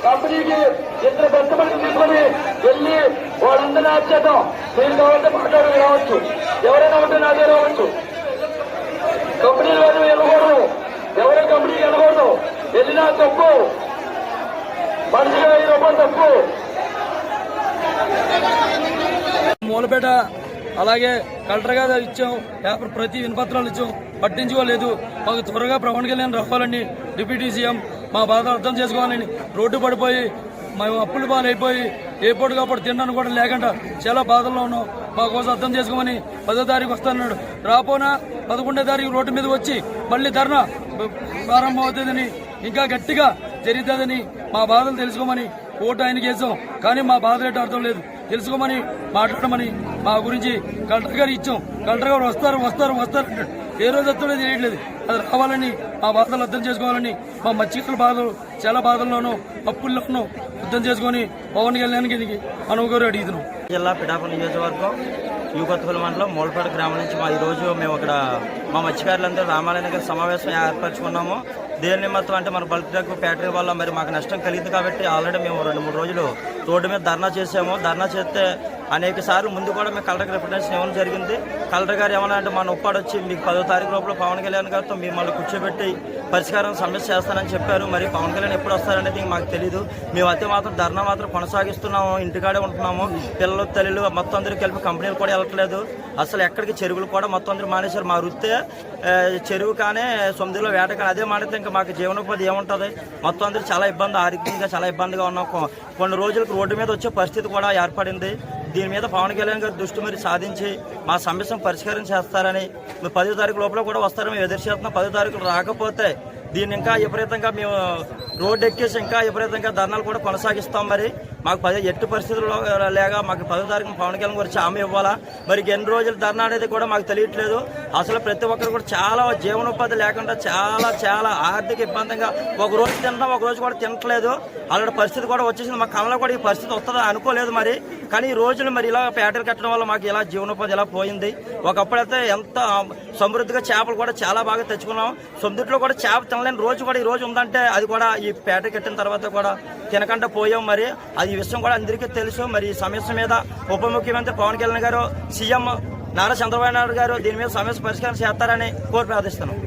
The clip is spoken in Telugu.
కంపెనీకి ఇద్దరు కస్టమర్లు తీసుకొని వెళ్ళి వాళ్ళందరినీ ఆచేద్దాం. మీరు కావాలంటే మాట్లాడి రావచ్చు, ఎవరైనా ఉంటే నా దగ్గర రావచ్చు. కంపెనీలు వెళ్ళకూడదు, ఎవరైనా కంపెనీకి వెళ్ళకూడదు. వెళ్ళినా తప్పు, మనిషిగా 1000 రూపాయలు తప్పు. మూలపేట అలాగే కలెక్టర్ గారు ఇచ్చాం, పేపర్ ప్రతి వినపత్రాలు ఇచ్చాం, పట్టించుకోలేదు. మాకు త్వరగా పవన్ కళ్యాణ్ రావాలని, డిప్యూటీ సీఎం మా బాధ అర్థం చేసుకోవాలని, రోడ్డు పడిపోయి మేము అప్పులు పాలైపోయి ఎప్పుడు కాప్పుడు తినడానికి కూడా లేకుండా చాలా బాధల్లో ఉన్నాం. మా కోసం అర్థం చేసుకోమని 10వ తారీఖు వస్తానన్నాడు. రాపోనా 11వ తారీఖు రోడ్డు మీద వచ్చి మళ్ళీ ధర్నా ప్రారంభం అవుతుందని, ఇంకా గట్టిగా జరుగుతుందని మా బాధలు తెలుసుకోమని ఓటు ఆయనకి వేసాం. కానీ మా బాధలు ఏంటో అర్థం లేదు, తెలుసుకోమని మాట్లాడమని మా గురించి కలెక్టర్ గారు ఇచ్చాం. కలెక్టర్ గారు వస్తారు వస్తారు వస్తారు అంటాడు, ఏ రోజు వస్తాడో తెలియట్లేదు. అది రావాలని, మా బాధలు అర్థం చేసుకోవాలని, మా మత్స్యకారుల బాధలు చాలా బాధల్లోనూ అప్పుల్లోనూ అర్థం చేసుకుని పవన్ కళ్యాణ్కి మనం గారు అడుగుతున్నాం. జిల్లా పిఠాపురం నియోజకవర్గం యూకొత్తపల్లి మండలం మూలపేట గ్రామం నుంచి ఈరోజు మేము అక్కడ మా మత్స్యకారులందరూ రామాలయం దగ్గర సమావేశం ఏర్పరచుకున్నాము. దేని నిమిత్తం అంటే మన బల్క్ డ్రగ్ ఫ్యాక్టరీ వల్ల మరి మాకు నష్టం కలిగింది కాబట్టి ఆల్రెడీ మేము 2-3 రోజులు రోడ్డు మీద ధర్నా చేసాము. ధర్నా చేస్తే అనేక సార్లు ముందు కూడా మేము కలెక్టర్ రిప్రజెంటేషన్ ఇవ్వడం జరిగింది. కలెక్టర్ గారు ఏమన్నా అంటే మా ఉప్పాడు వచ్చి మీకు 10వ తారీఖు లోపల పవన్ కళ్యాణ్ గారితో మిమ్మల్ని కూర్చోబెట్టి పరిష్కారం సమస్య చేస్తానని చెప్పారు. మరి పవన్ కళ్యాణ్ ఎప్పుడు వస్తారనేది మాకు తెలియదు. మేము అయితే మాత్రం ధర్నా మాత్రం కొనసాగిస్తున్నాము, ఇంటికాడే ఉంటున్నాము. పిల్లలు తల్లిలు మొత్తం అందరూ కలిపి కంపెనీలు కూడా వెళ్ళట్లేదు. అసలు ఎక్కడికి చెరువులు కూడా మొత్తం అందరూ మానేశారు. మా వృత్తే చెరువు కానీ సముద్రంలో వేట కానీ అదే మానేస్తే ఇంకా మాకు జీవనోపాధి ఏముంటుంది? మొత్తం అందరూ చాలా ఇబ్బంది, ఆరోగ్యంగా చాలా ఇబ్బందిగా ఉన్నాం. కొన్ని రోజులకు రోడ్డు మీద వచ్చే పరిస్థితి కూడా ఏర్పడింది. దీని మీద పవన్ కళ్యాణ్ గారు దృష్టి మరి సాధించి మా సమస్యను పరిష్కారం చేస్తారని, 10వ తారీఖు లోపల కూడా వస్తారని మేము ఎదురు చేస్తున్నాం. 10వ తారీఖు రాకపోతే దీన్ని ఇంకా విపరీతంగా మేము రోడ్డు ఎక్కేసి ఇంకా విపరీతంగా ధర్నాలు కూడా కొనసాగిస్తాం. మరి మాకు ఎట్టి పరిస్థితుల్లో లేక మాకు 10వ తారీఖు పవన్ కళ్యాణ్ గురించి హామీ ఇవ్వాలా? మరి ఎన్ని రోజులు ధర్నా అనేది కూడా మాకు తెలియట్లేదు. అసలు ప్రతి ఒక్కరు కూడా చాలా జీవనోపాధి లేకుండా చాలా ఆర్థిక ఇబ్బందిగా ఒక రోజు తింటాం, ఒక రోజు కూడా తినట్లేదు. అలాంటి పరిస్థితి కూడా వచ్చేసింది. మా కళ్ళలో కూడా ఈ పరిస్థితి వస్తుందని అనుకోలేదు. మరి కానీ ఈ రోజులు మరి ఇలా పేటలు కట్టడం వల్ల మాకు ఇలా జీవనోపాధి ఇలా పోయింది. ఒకప్పుడైతే ఎంత సమృద్ధిగా చేపలు కూడా చాలా బాగా తెచ్చుకున్నాం. సొంతట్లో కూడా చేప తినలేని రోజు కూడా ఈ రోజు ఉందంటే అది కూడా ఈ పేట కట్టిన తర్వాత కూడా తినకుండా పోయాం. మరి అది ఈ విషయం కూడా అందరికీ తెలుసు. మరి ఈ సమస్య మీద ఉప ముఖ్యమంత్రి పవన్ కళ్యాణ్ గారు, సీఎం నారా చంద్రబాబు నాయుడు గారు దీని మీద సమస్య పరిష్కారం చేస్తారని కోరి ప్రార్థిస్తున్నాం.